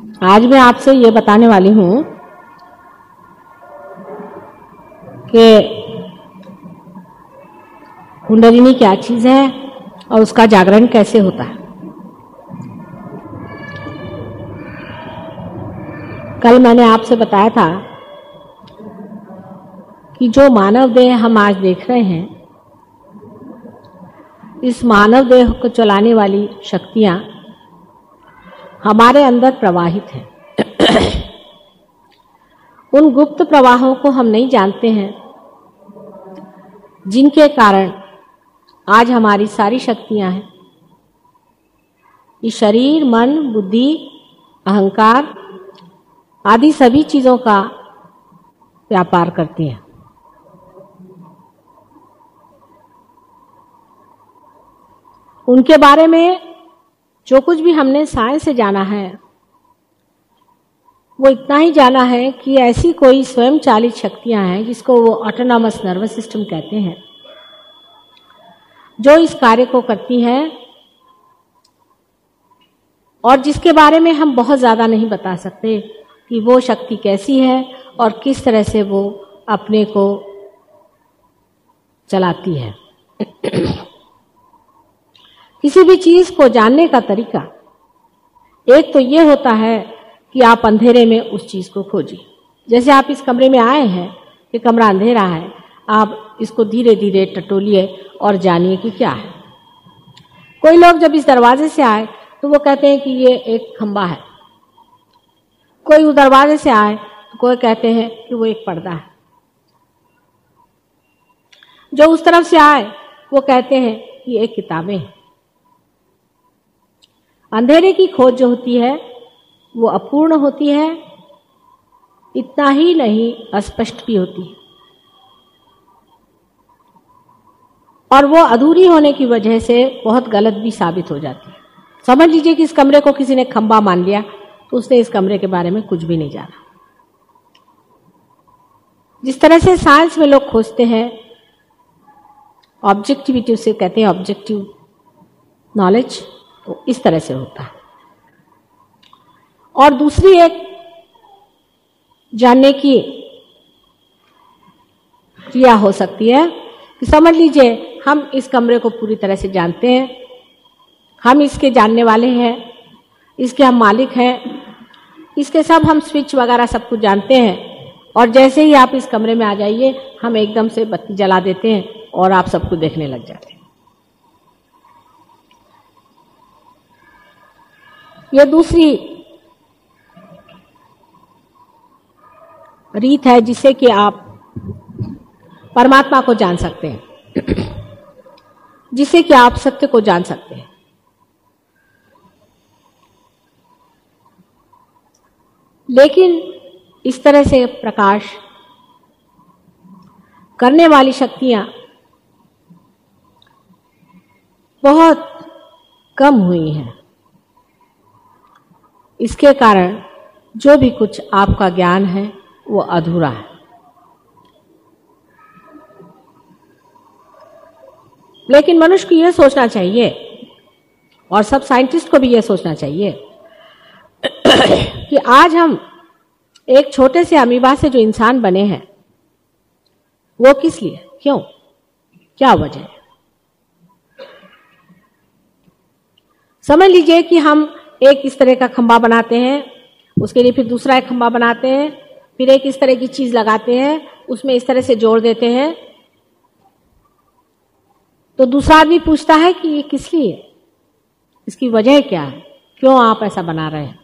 आज मैं आपसे ये बताने वाली हूँ कि कुंडलिनी क्या चीज़ है और उसका जागरण कैसे होता है। कल मैंने आपसे बताया था कि जो मानव देह हम आज देख रहे हैं, इस मानव देह को चलाने वाली शक्तियां हमारे अंदर प्रवाहित हैं। उन गुप्त प्रवाहों को हम नहीं जानते हैं, जिनके कारण आज हमारी सारी शक्तियां हैं, ये शरीर, मन, बुद्धि, अहंकार आदि सभी चीजों का व्यापार करती हैं। उनके बारे में जो कुछ भी हमने साइंस से जाना है, वो इतना ही जाना है कि ऐसी कोई स्वयं चालित शक्तियां हैं, जिसको वो ऑटोनॉमस नर्वस सिस्टम कहते हैं, जो इस कार्य को करती हैं और जिसके बारे में हम बहुत ज़्यादा नहीं बता सकते कि वो शक्ति कैसी है और किस तरह से वो अपने को चलाती है। किसी भी चीज़ को जानने का तरीका एक तो ये होता है कि आप अंधेरे में उस चीज़ को खोजिए। जैसे आप इस कमरे में आए हैं, ये कमरा अंधेरा है, आप इसको धीरे धीरे टटोलिए और जानिए कि क्या है। कोई लोग जब इस दरवाजे से आए तो वो कहते हैं कि ये एक खंबा है, कोई उस दरवाजे से आए तो कोई कहते हैं कि वो एक पर्दा है, जो उस तरफ से आए वो कहते हैं कि एक किताबें हैं। अंधेरे की खोज जो होती है वो अपूर्ण होती है, इतना ही नहीं अस्पष्ट भी होती है, और वो अधूरी होने की वजह से बहुत गलत भी साबित हो जाती है। समझ लीजिए कि इस कमरे को किसी ने खंबा मान लिया तो उसने इस कमरे के बारे में कुछ भी नहीं जाना। जिस तरह से साइंस में लोग खोजते हैं, ऑब्जेक्टिविटी उसे कहते हैं, ऑब्जेक्टिव नॉलेज, तो इस तरह से होता है। और दूसरी एक जानने की क्रिया हो सकती है कि समझ लीजिए हम इस कमरे को पूरी तरह से जानते हैं, हम इसके जानने वाले हैं, इसके हम मालिक हैं, इसके सब हम स्विच वगैरह सब कुछ जानते हैं, और जैसे ही आप इस कमरे में आ जाइए हम एकदम से बत्ती जला देते हैं और आप सब कुछ देखने लग जाते हैं। ये दूसरी रीत है जिससे कि आप परमात्मा को जान सकते हैं, जिससे कि आप सत्य को जान सकते हैं। लेकिन इस तरह से प्रकाश करने वाली शक्तियां बहुत कम हुई हैं। इसके कारण जो भी कुछ आपका ज्ञान है वो अधूरा है। लेकिन मनुष्य को यह सोचना चाहिए, और सब साइंटिस्ट को भी यह सोचना चाहिए, कि आज हम एक छोटे से अमीबा से जो इंसान बने हैं, वो किस लिए, क्यों, क्या वजह है। समझ लीजिए कि हम एक इस तरह का खंबा बनाते हैं, उसके लिए फिर दूसरा एक खंबा बनाते हैं, फिर एक इस तरह की चीज लगाते हैं, उसमें इस तरह से जोड़ देते हैं, तो दूसरा आदमी पूछता है कि ये किस लिए, इसकी वजह क्या है, क्यों आप ऐसा बना रहे हैं।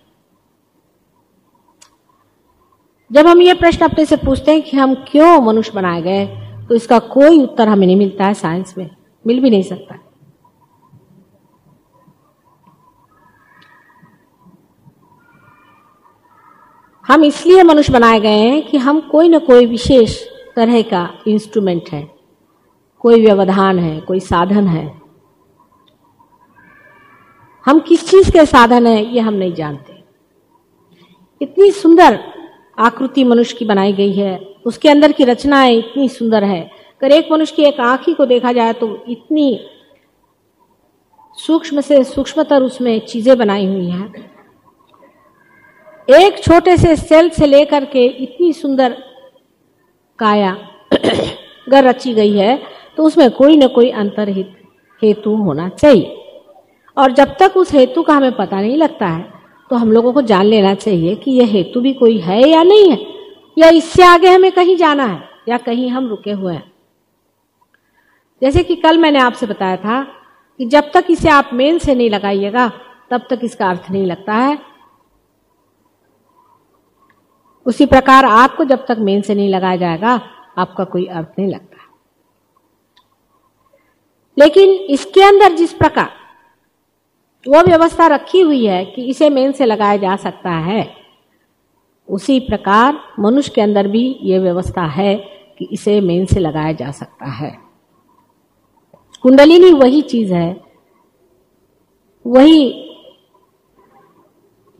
जब हम ये प्रश्न अपने से पूछते हैं कि हम क्यों मनुष्य बनाए गए, तो इसका कोई उत्तर हमें नहीं मिलता है, साइंस में मिल भी नहीं सकता। हम इसलिए मनुष्य बनाए गए हैं कि हम कोई न कोई विशेष तरह का इंस्ट्रूमेंट है, कोई व्यवधान है, कोई साधन है। हम किस चीज के साधन है ये हम नहीं जानते। इतनी सुंदर आकृति मनुष्य की बनाई गई है, उसके अंदर की रचनाएं इतनी सुंदर है। अगर एक मनुष्य की एक आंख ही को देखा जाए तो इतनी सूक्ष्म से सूक्ष्मतर उसमें चीजें बनाई हुई हैं एक छोटे से सेल से लेकर के इतनी सुंदर काया अगर रची गई है तो उसमें कोई न कोई अंतर्हित हेतु होना चाहिए। और जब तक उस हेतु का हमें पता नहीं लगता है तो हम लोगों को जान लेना चाहिए कि यह हेतु भी कोई है या नहीं है, या इससे आगे हमें कहीं जाना है या कहीं हम रुके हुए हैं। जैसे कि कल मैंने आपसे बताया था कि जब तक इसे आप मेन से नहीं लगाइएगा तब तक इसका अर्थ नहीं लगता है। उसी प्रकार आपको जब तक मेन से नहीं लगाया जाएगा आपका कोई अर्थ नहीं लगता। लेकिन इसके अंदर जिस प्रकार वो व्यवस्था रखी हुई है कि इसे मेन से लगाया जा सकता है, उसी प्रकार मनुष्य के अंदर भी ये व्यवस्था है कि इसे मेन से लगाया जा सकता है। कुंडलिनी वही चीज है, वही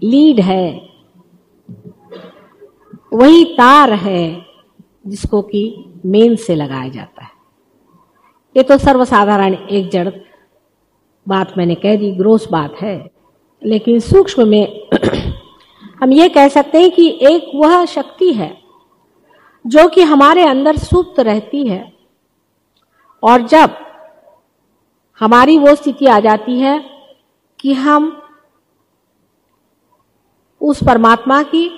लीड है, वही तार है जिसको कि मेन से लगाया जाता है। ये तो सर्वसाधारण एक जड़ बात मैंने कह दी, ग्रोस बात है, लेकिन सूक्ष्म में हम ये कह सकते हैं कि एक वह शक्ति है जो कि हमारे अंदर सुप्त रहती है, और जब हमारी वो स्थिति आ जाती है कि हम उस परमात्मा की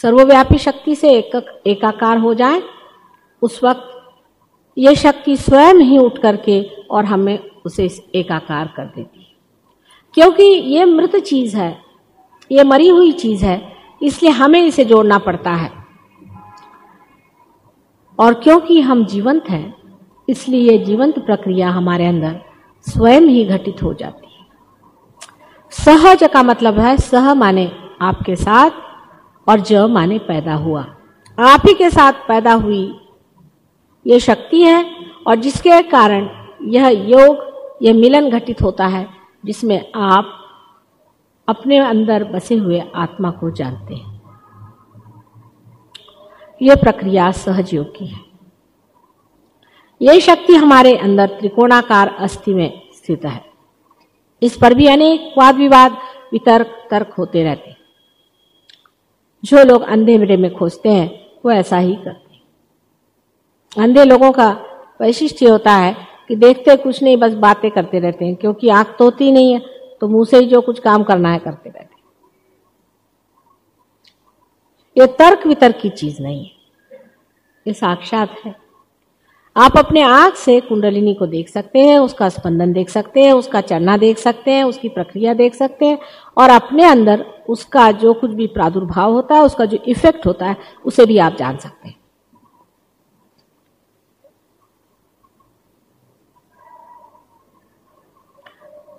सर्वव्यापी शक्ति से एकाकार हो जाएं, उस वक्त ये शक्ति स्वयं ही उठ करके और हमें उसे एकाकार कर देती है। क्योंकि ये मृत चीज है, ये मरी हुई चीज है, इसलिए हमें इसे जोड़ना पड़ता है। और क्योंकि हम जीवंत हैं, इसलिए ये जीवंत प्रक्रिया हमारे अंदर स्वयं ही घटित हो जाती है। सहज का मतलब है सह माने आपके साथ, और ज माने पैदा हुआ। आप ही के साथ पैदा हुई ये शक्ति है, और जिसके कारण यह योग, यह मिलन घटित होता है, जिसमें आप अपने अंदर बसे हुए आत्मा को जानते हैं। यह प्रक्रिया सहज योग की है। यह शक्ति हमारे अंदर त्रिकोणाकार अस्थि में स्थित है। इस पर भी अनेक वाद विवाद, वितर्क, तर्क होते रहते हैं। जो लोग अंधेरे में खोजते हैं वो ऐसा ही करते हैं। अंधे लोगों का वैशिष्ट्य होता है कि देखते कुछ नहीं, बस बातें करते रहते हैं, क्योंकि आंख तो होती नहीं है, तो मुंह से ही जो कुछ काम करना है करते रहते हैं। ये तर्क वितर्क की चीज नहीं है, ये साक्षात है। आप अपने आंख से कुंडलिनी को देख सकते हैं, उसका स्पंदन देख सकते हैं, उसका चलना देख सकते हैं, उसकी प्रक्रिया देख सकते हैं, और अपने अंदर उसका जो कुछ भी प्रादुर्भाव होता है, उसका जो इफेक्ट होता है, उसे भी आप जान सकते हैं।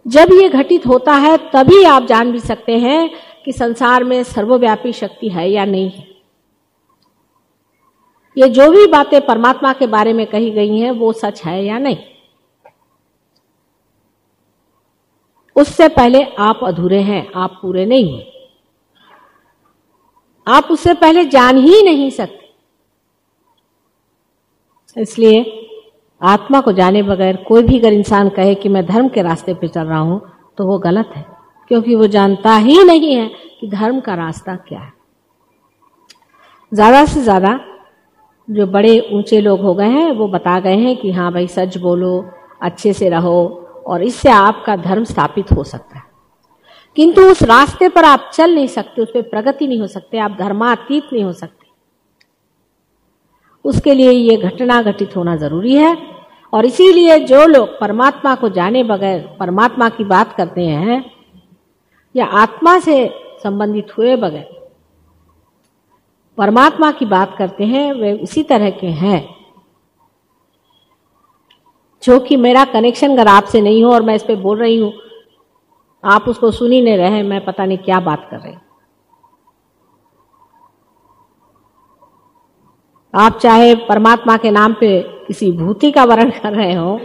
जब ये घटित होता है तभी आप जान भी सकते हैं कि संसार में सर्वव्यापी शक्ति है या नहीं है। ये जो भी बातें परमात्मा के बारे में कही गई हैं वो सच है या नहीं। उससे पहले आप अधूरे हैं, आप पूरे नहीं हैं। आप उससे पहले जान ही नहीं सकते। इसलिए आत्मा को जाने बगैर कोई भी अगर इंसान कहे कि मैं धर्म के रास्ते पे चल रहा हूं तो वो गलत है, क्योंकि वो जानता ही नहीं है कि धर्म का रास्ता क्या है। ज्यादा से ज्यादा जो बड़े ऊंचे लोग हो गए हैं वो बता गए हैं कि हाँ भाई सच बोलो, अच्छे से रहो, और इससे आपका धर्म स्थापित हो सकता है। किंतु उस रास्ते पर आप चल नहीं सकते, उस पर प्रगति नहीं हो सकते, आप धर्मातीत नहीं हो सकते। उसके लिए ये घटना घटित होना जरूरी है। और इसीलिए जो लोग परमात्मा को जाने बगैर परमात्मा की बात करते हैं या आत्मा से संबंधित हुए बगैर परमात्मा की बात करते हैं, वे उसी तरह के हैं जो कि मेरा कनेक्शन अगर आपसे नहीं हो और मैं इस पे बोल रही हूं, आप उसको सुन ही नहीं रहे, मैं पता नहीं क्या बात कर रही। आप चाहे परमात्मा के नाम पे किसी भूति का वर्ण कर रहे हो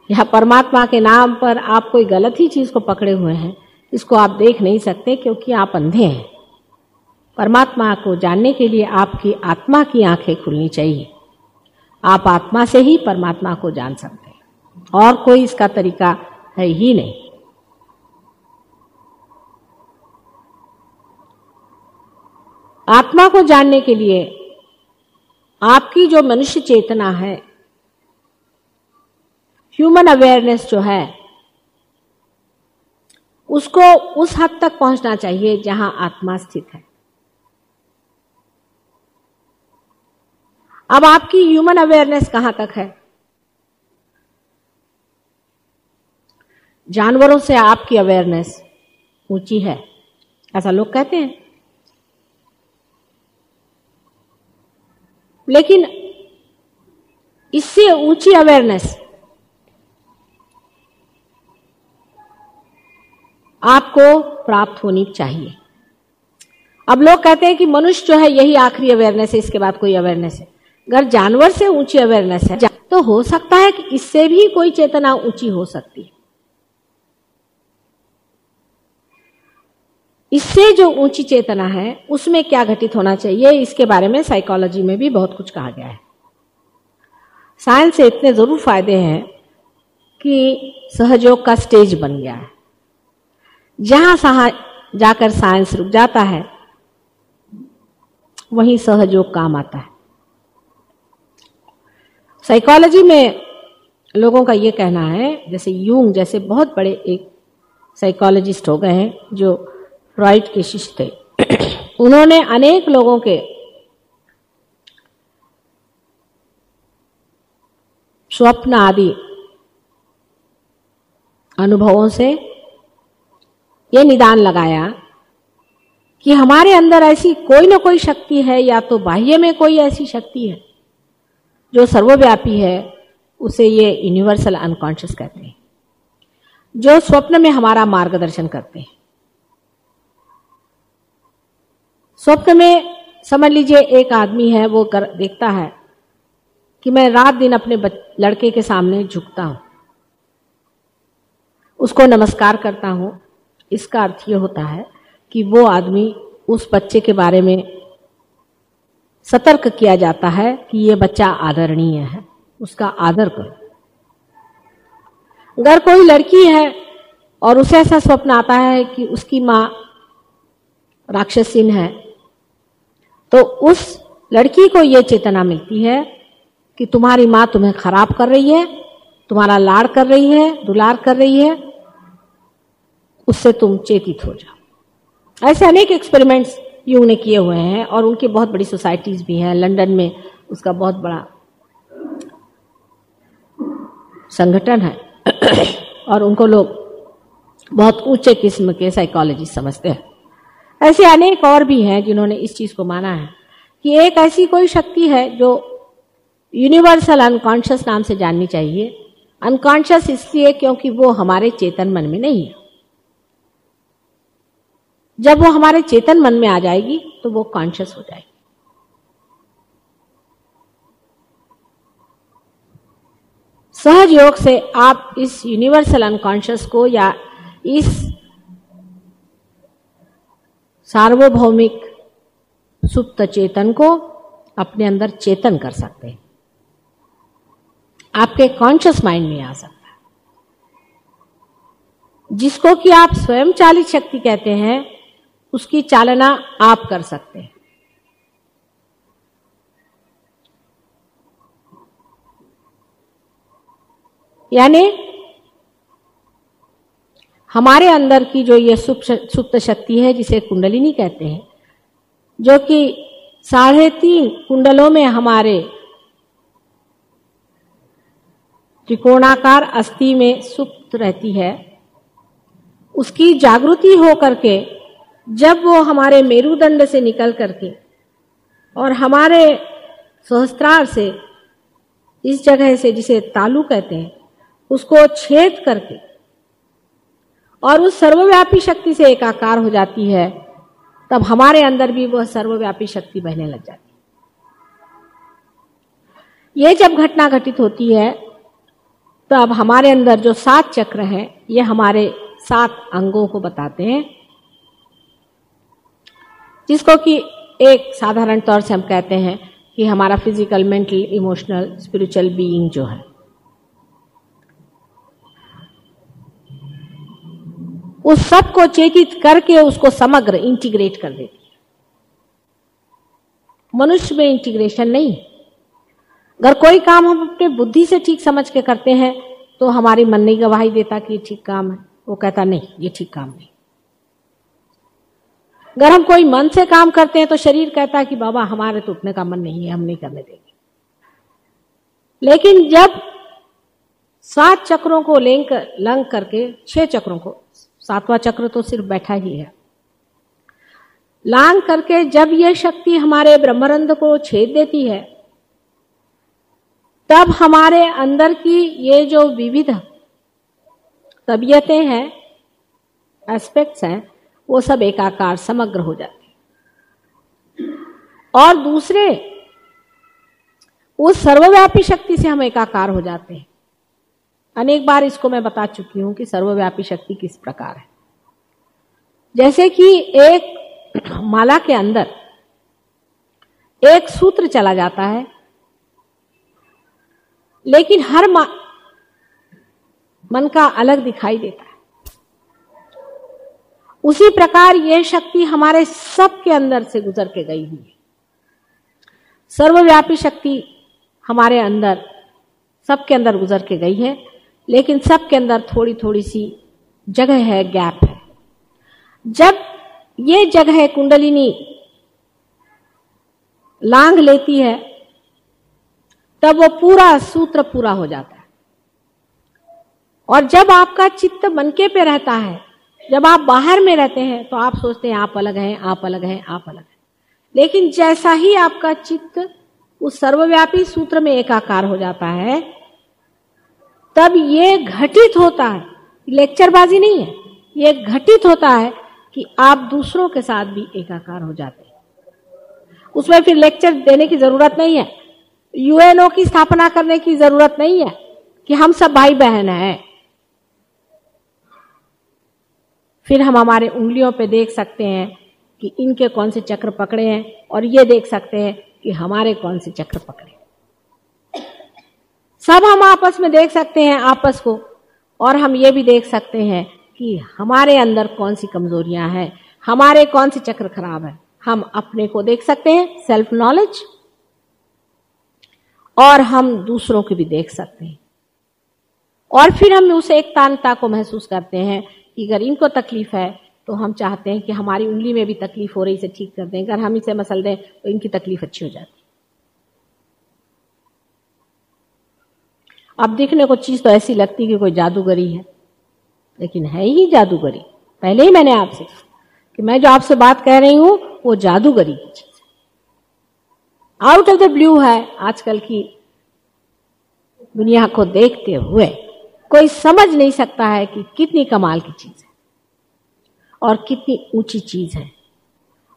या परमात्मा के नाम पर आप कोई गलत ही चीज को पकड़े हुए हैं, इसको आप देख नहीं सकते क्योंकि आप अंधे हैं। परमात्मा को जानने के लिए आपकी आत्मा की आंखें खुलनी चाहिए। आप आत्मा से ही परमात्मा को जान सकते हैं, और कोई इसका तरीका है ही नहीं। आत्मा को जानने के लिए आपकी जो मनुष्य चेतना है, ह्यूमन अवेयरनेस जो है, उसको उस हद तक पहुंचना चाहिए जहां आत्मा स्थित है। अब आपकी ह्यूमन अवेयरनेस कहां तक है? जानवरों से आपकी अवेयरनेस ऊंची है, ऐसा लोग कहते हैं। लेकिन इससे ऊंची अवेयरनेस आपको प्राप्त होनी चाहिए। अब लोग कहते हैं कि मनुष्य जो है यही आखिरी अवेयरनेस है, इसके बाद कोई अवेयरनेस है। अगर जानवर से ऊंची अवेयरनेस है तो हो सकता है कि इससे भी कोई चेतना ऊंची हो सकती है। इससे जो ऊंची चेतना है उसमें क्या घटित होना चाहिए, इसके बारे में साइकोलॉजी में भी बहुत कुछ कहा गया है। साइंस से इतने जरूर फायदे हैं कि सहयोग का स्टेज बन गया है। जहां जाकर साइंस रुक जाता है वहीं सहयोग काम आता है। साइकोलॉजी में लोगों का यह कहना है, जैसे यूंग जैसे बहुत बड़े एक साइकोलॉजिस्ट हो गए हैं जो फ्रॉइड के शिष्य थे, उन्होंने अनेक लोगों के स्वप्न आदि अनुभवों से यह निदान लगाया कि हमारे अंदर ऐसी कोई ना कोई शक्ति है, या तो बाह्य में कोई ऐसी शक्ति है जो सर्वव्यापी है, उसे ये यूनिवर्सल अनकॉन्शियस कहते हैं, जो स्वप्न में हमारा मार्गदर्शन करते हैं। स्वप्न में समझ लीजिए एक आदमी है, वो देखता है कि मैं रात दिन अपने लड़के के सामने झुकता हूं, उसको नमस्कार करता हूं। इसका अर्थ ये होता है कि वो आदमी, उस बच्चे के बारे में सतर्क किया जाता है कि ये बच्चा आदरणीय है, उसका आदर करो। अगर कोई लड़की है और उसे ऐसा स्वप्न आता है कि उसकी मां राक्षसीन है, तो उस लड़की को यह चेतना मिलती है कि तुम्हारी मां तुम्हें खराब कर रही है, तुम्हारा लाड़ कर रही है, दुलार कर रही है, उससे तुम चेतित हो जाओ। ऐसे अनेक एक्सपेरिमेंट्स यूं ने किए हुए हैं और उनकी बहुत बड़ी सोसाइटीज भी हैं। लंदन में उसका बहुत बड़ा संगठन है और उनको लोग बहुत ऊंचे किस्म के साइकोलॉजिस्ट समझते हैं। ऐसे अनेक और भी हैं जिन्होंने इस चीज को माना है कि एक ऐसी कोई शक्ति है जो यूनिवर्सल अनकॉन्शियस नाम से जाननी चाहिए। अनकॉन्शियस इसलिए क्योंकि वो हमारे चेतन मन में नहीं है। जब वो हमारे चेतन मन में आ जाएगी तो वो कॉन्शियस हो जाएगी। सहज योग से आप इस यूनिवर्सल अनकॉन्शियस को या इस सार्वभौमिक सुप्त चेतन को अपने अंदर चेतन कर सकते हैं, आपके कॉन्शियस माइंड में आ सकता है, जिसको कि आप स्वयं चालित शक्ति कहते हैं। उसकी चालना आप कर सकते हैं। यानी हमारे अंदर की जो ये सुप्त शक्ति है, जिसे कुंडलिनी कहते हैं, जो कि 3.5 कुंडलों में हमारे त्रिकोणाकार अस्थि में सुप्त रहती है, उसकी जागृति हो करके जब वो हमारे मेरुदंड से निकल करके और हमारे सहस्त्रार से, इस जगह से जिसे तालु कहते हैं, उसको छेद करके और उस सर्वव्यापी शक्ति से एकाकार हो जाती है, तब हमारे अंदर भी वह सर्वव्यापी शक्ति बहने लग जाती है। ये जब घटना घटित होती है तब हमारे अंदर जो 7 चक्र हैं, ये हमारे 7 अंगों को बताते हैं, जिसको कि एक साधारण तौर से हम कहते हैं कि हमारा physical, mental, emotional, spiritual being जो है, उस सब को चेतित करके उसको समग्र इंटीग्रेट कर देती है। मनुष्य में इंटीग्रेशन नहीं। अगर कोई काम हम अपने बुद्धि से ठीक समझ के करते हैं तो हमारी मन नहीं गवाही देता कि ये ठीक काम है, वो कहता नहीं ये ठीक काम नहीं। अगर हम कोई मन से काम करते हैं तो शरीर कहता है कि बाबा हमारे तो उठने का मन नहीं है, हम नहीं करने देंगे। लेकिन जब 7 चक्रों को लंघ करके 6 चक्रों को, 7वां चक्र तो सिर्फ बैठा ही है, लांग करके जब यह शक्ति हमारे ब्रह्मरंध्र को छेद देती है, तब हमारे अंदर की ये जो विविध तबीयतें हैं, एस्पेक्ट्स हैं, वो सब एकाकार समग्र हो जाते हैं। और दूसरे उस सर्वव्यापी शक्ति से हम एकाकार हो जाते हैं। अनेक बार इसको मैं बता चुकी हूं कि सर्वव्यापी शक्ति किस प्रकार है। जैसे कि एक माला के अंदर एक सूत्र चला जाता है, लेकिन हर मन का अलग दिखाई देता है। उसी प्रकार यह शक्ति हमारे सब के अंदर से गुजर के गई हुई है। सर्वव्यापी शक्ति हमारे अंदर, सबके अंदर गुजर के गई है, लेकिन सबके अंदर थोड़ी थोड़ी सी जगह है, गैप है। जब ये जगह कुंडलिनी लांघ लेती है तब वो पूरा सूत्र पूरा हो जाता है। और जब आपका चित्त मनके पे रहता है, जब आप बाहर में रहते हैं तो आप सोचते हैं आप अलग हैं, आप अलग हैं, आप अलग हैं। लेकिन जैसा ही आपका चित्त उस सर्वव्यापी सूत्र में एकाकार हो जाता है, तब ये घटित होता है, लेक्चरबाजी नहीं है, ये घटित होता है कि आप दूसरों के साथ भी एकाकार हो जाते हैं। उसमें फिर लेक्चर देने की जरूरत नहीं है, यूएनओ की स्थापना करने की जरूरत नहीं है कि हम सब भाई बहन हैं। फिर हम हमारे उंगलियों पे देख सकते हैं कि इनके कौन से चक्र पकड़े हैं, और ये देख सकते हैं कि हमारे कौन से चक्र पकड़े। सब हम आपस में देख सकते हैं आपस को, और हम ये भी देख सकते हैं कि हमारे अंदर कौन सी कमजोरियां हैं, हमारे कौन से चक्र खराब है। हम अपने को देख सकते हैं, सेल्फ नॉलेज, और हम दूसरों को भी देख सकते हैं। और फिर हम उस एकतानता को महसूस करते हैं कि अगर इनको तकलीफ है तो हम चाहते हैं कि हमारी उंगली में भी तकलीफ हो रही, इसे ठीक कर दें। अगर हम इसे मसल दें तो इनकी तकलीफ अच्छी हो जाती। अब दिखने को चीज तो ऐसी लगती कि कोई जादूगरी है, लेकिन है ही जादूगरी। पहले ही मैंने आपसे कि मैं जो आपसे बात कह रही हूं वो जादूगरी की चीज है, आउट ऑफ द ब्लू है। आजकल की दुनिया को देखते हुए कोई समझ नहीं सकता है कि कितनी कमाल की चीज है और कितनी ऊंची चीज है,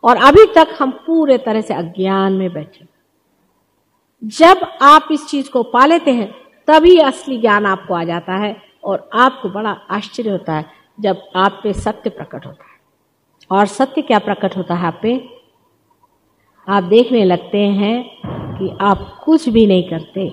और अभी तक हम पूरे तरह से अज्ञान में बैठे। जब आप इस चीज को पा लेते हैं तभी असली ज्ञान आपको आ जाता है, और आपको बड़ा आश्चर्य होता है जब आप पे सत्य प्रकट होता है। और सत्य क्या प्रकट होता है आप पे? आप देखने लगते हैं कि आप कुछ भी नहीं करते,